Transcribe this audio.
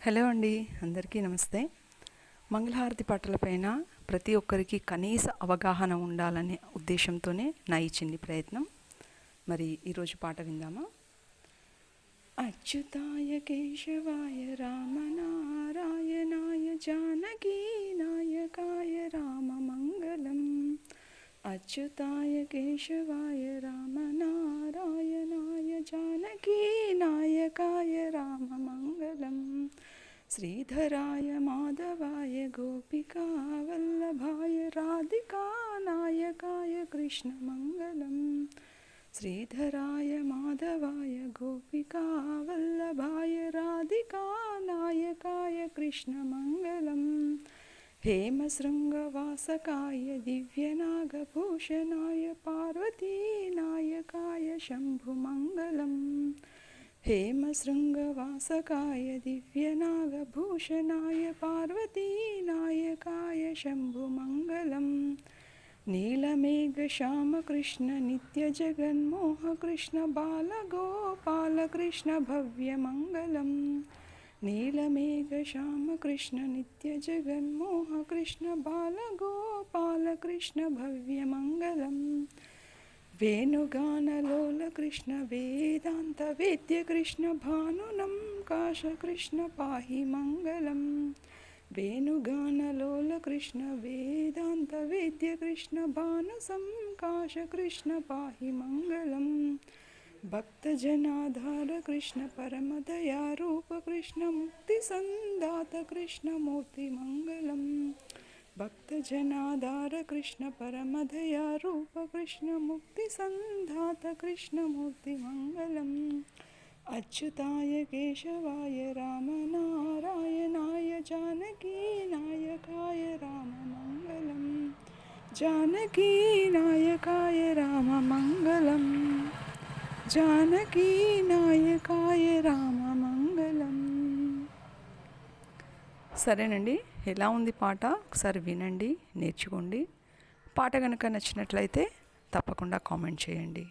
Hello అండి, అందరికీ నమస్తే. మంగళహారతి పాటలపైన ప్రతి ఒక్కరికి కనీస అవగాహన ఉండాలనే ఉద్దేశంతోనే నా ఈ చిన్ని ప్రయత్నం. మరి ఈరోజు పాట విందామా? అచ్యుతాయ కేశవాయ రామనారాయణాయ జానకీ నాయకాయ రామమంగళం. అచ్యుతాయ కేశవాయ రామనారాయణాయ జానకీ నాయకాయ రామమంగళం. శ్రీధరాయ మాధవాయ గోపికా వల్లభాయ రాధికా నాయకాయ కృష్ణమంగళం. శ్రీధరాయ మాధవాయ గోపికా వల్లభాయ రాధికా నాయకాయ కృష్ణమంగళం. हेमशृङ्गवासकाय दिव्यनागभूषणाय पार्वतीनायकाय शम्भुमङ्गलम्. हेमशृङ्गवासकाय दिव्यनागभूषणाय पार्वतीनायकाय शम्भुमङ्गलम्. नीलमेघश्यामकृष्ण नित्यजगन्मोहकृष्ण बालगोपालकृष्ण भव्यमङ्गलम्. नीलमेघश्यामकृष्ण नित्यजगन्मोहकृष्ण बालगोपालकृष्ण भव्यमङ्गलम्. वेणुगानलोलकृष्ण वेदान्तवेद्यकृष्ण भानुनं काशकृष्ण पाहि मङ्गलम्. वेणुगानलोलकृष्ण वेदान्तवेद्यकृष्ण भानुसंकाशकृष्ण पाहि मङ्गलम्. भक्तजनाधार कृष्ण परमदयारूप कृष्ण मुक्तिसन्दात कृष्ण मूर्तिमङ्गलम्. भक्तजनाधार कृष्ण परमदयारूप कृष्ण मुक्तिसन्दात कृष्ण मूर्तिमङ्गलम्. अच्युताय केशवाय रामनारायणाय जानकी नायकाय राममङ्गलम्. जानकी नायकाय राममङ्गलम्. జానకీ నాయకాయ రామమంగళం. సరేనండి, ఎలా ఉంది పాట ఒకసారి వినండి, నేర్చుకోండి. పాట కనుక నచ్చినట్లయితే తప్పకుండా కామెంట్ చేయండి.